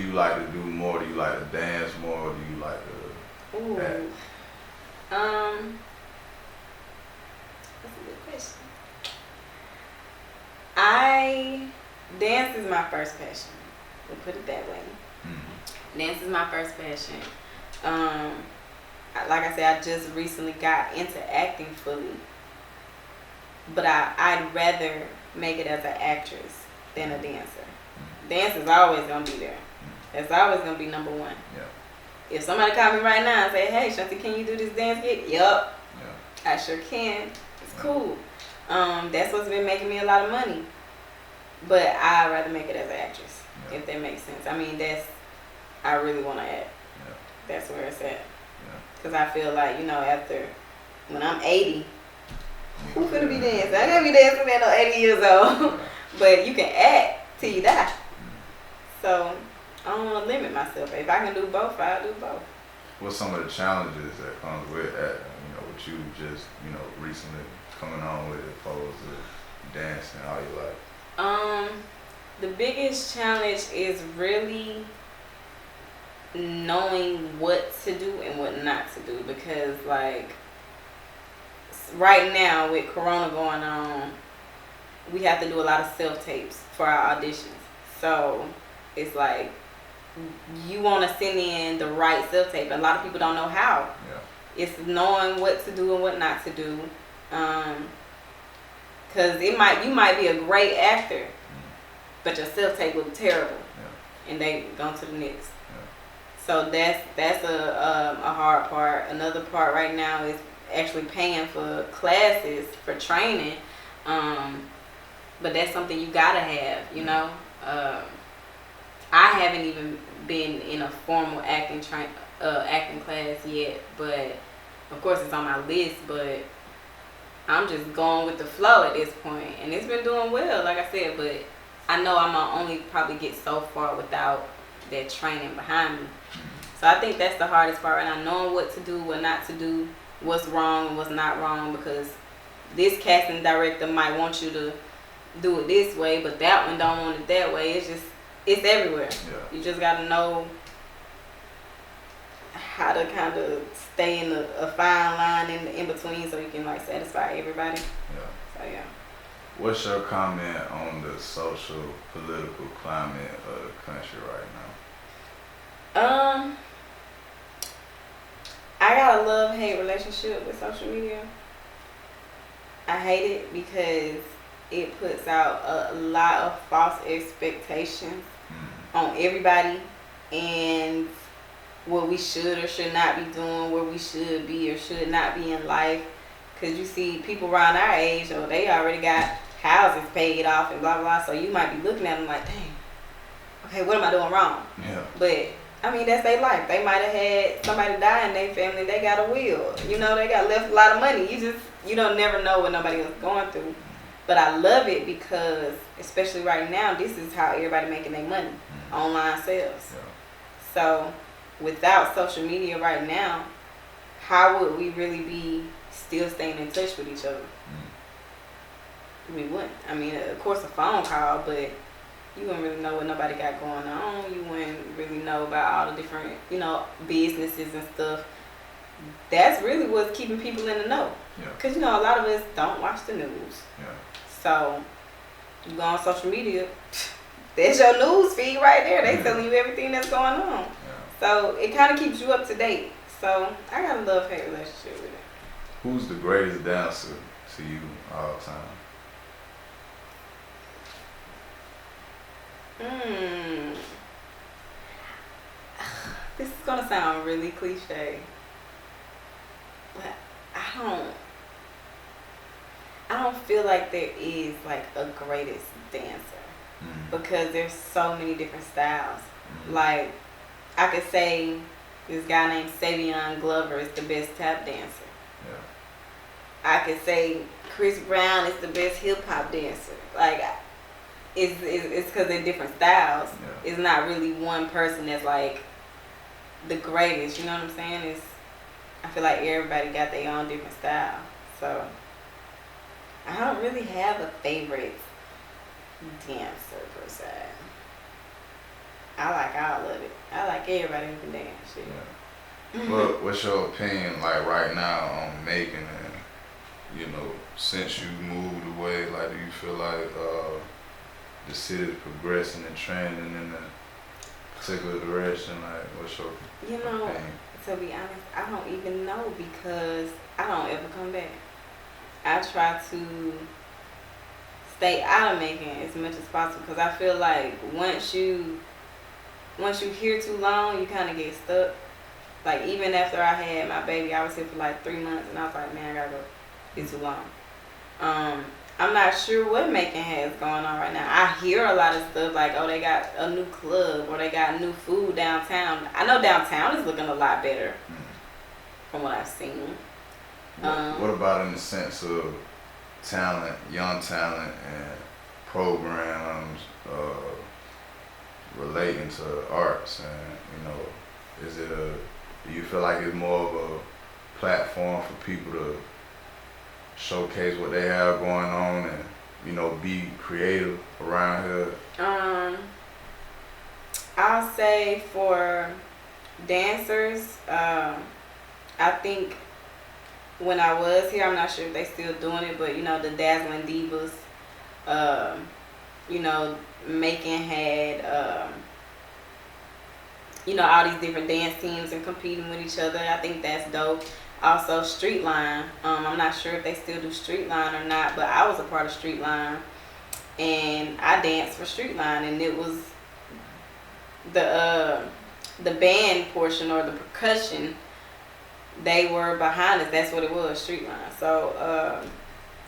you like to do more? Do you like to dance more? Or do you like to act? That's a good question. Dance is my first passion. We'll put it that way. Dance is my first passion. Like I said, I just recently got into acting fully, but I'd rather make it as an actress than a dancer. Dance is always gonna be there. That's always gonna be number one. Yeah. If somebody call me right now and say, "Hey, Ashanti, can you do this dance gig?" Yup. Yeah. I sure can. It's cool. That's what's been making me a lot of money. But I'd rather make it as an actress, if that makes sense. I mean, I really want to act. Yeah. That's where it's at. Yeah. Because I feel like, when I'm 80, who's gonna be dancing? I gotta be dancing at 80 years old. But you can act till you die. So I don't want to limit myself. If I can do both, I'll do both. What's some of the challenges that comes with acting? What you just, recently coming on with as opposed to dancing all your life? The biggest challenge is really knowing what to do and what not to do, because like right now with Corona going on, we have to do a lot of self-tapes for our auditions. So it's like you want to send in the right self-tape. A lot of people don't know how. Yeah. It's knowing what to do and what not to do. Cause you might be a great actor, but your self-tape look terrible, and they go to the next. So that's a hard part. Another part right now is actually paying for classes for training, but that's something you gotta have. I haven't even been in a formal acting class yet, but of course it's on my list. But I'm just going with the flow at this point, and it's been doing well, like I said. But I know I'm gonna only probably get so far without that training behind me. So I think that's the hardest part right now, knowing what to do, what not to do, what's wrong and what's not wrong, because this casting director might want you to do it this way, but that one don't want it that way. It's everywhere. Yeah. You just gotta know how to kind of stay in a fine line in between, so you can like satisfy everybody. Yeah. So yeah. What's your comment on the social political climate of the country right now? I got a love-hate relationship with social media. I hate it because it puts out a lot of false expectations on everybody, and what we should or should not be doing, where we should be or should not be in life. Because you see people around our age, they already got houses paid off and blah, blah. So you might be looking at them like, dang, okay, what am I doing wrong? Yeah. But I mean, that's their life. They might have had somebody die in their family. They got a will. They got left a lot of money. You don't never know what nobody else going through. But I love it because, especially right now, this is how everybody making their money. Online sales. Yeah. So without social media right now, how would we really be still staying in touch with each other? We wouldn't. I mean, of course, a phone call, but you wouldn't really know what nobody got going on. You wouldn't really know about all the different, businesses and stuff. That's really what's keeping people in the know. Because, a lot of us don't watch the news. Yeah. So, you go on social media, there's your news feed right there. They telling you everything that's going on. Yeah. So, it kind of keeps you up to date. So, I got a love-hate relationship with it. Who's the greatest dancer to you all time? This is gonna sound really cliche, but I don't feel like there is like a greatest dancer, because there's so many different styles. Like I could say this guy named Savion Glover is the best tap dancer. Yeah. I could say Chris Brown is the best hip hop dancer. Like it's because they're different styles. Yeah. It's not really one person that's like the greatest. You know what I'm saying? I feel like everybody got their own different style. So I don't really have a favorite dancer per se. I like all of it. I like everybody who can dance. Shit. Yeah. Well, what's your opinion like right now on Macon and since you moved away, like do you feel like the city's progressing and trending in a particular direction? Like what's your opinion? To be honest, I don't even know because I don't ever come back. I try to stay out of Macon as much as possible because I feel like once you here too long, you kind of get stuck. Like even after I had my baby, I was here for like 3 months, and I was like, man, I gotta go. It's too long. I'm not sure what Macon has going on right now. I hear a lot of stuff like, oh, they got a new club or they got new food downtown. I know downtown is looking a lot better from what I've seen. What about in the sense of talent, young talent, and programs relating to arts? And do you feel like it's more of a platform for people to showcase what they have going on and be creative around here? I'll say for dancers, I think when I was here, I'm not sure if they still doing it, but the Dazzling Divas, Macon had all these different dance teams and competing with each other. I think that's dope. Also, Streetline. I'm not sure if they still do Streetline or not, but I was a part of Streetline, and I danced for Streetline, and it was the band portion or the percussion. They were behind us. That's what it was, Streetline. So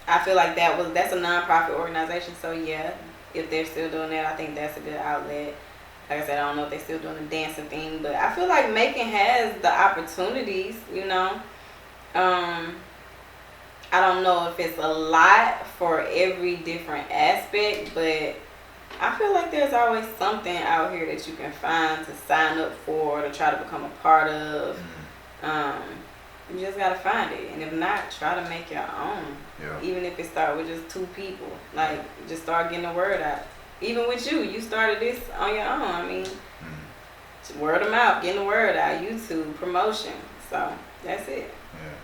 I feel like that's a non-profit organization. So yeah, if they're still doing that, I think that's a good outlet. Like I said, I don't know if they're still doing the dancing thing, but I feel like Macon has the opportunities, I don't know if it's a lot for every different aspect, but I feel like there's always something out here that you can find to sign up for, to try to become a part of. You just gotta find it, and if not, try to make your own. Yeah. Even if it start with just 2 people, like just start getting the word out. Even with you started this on your own. I mean, word of mouth, getting the word out, YouTube promotion. So that's it. Yeah.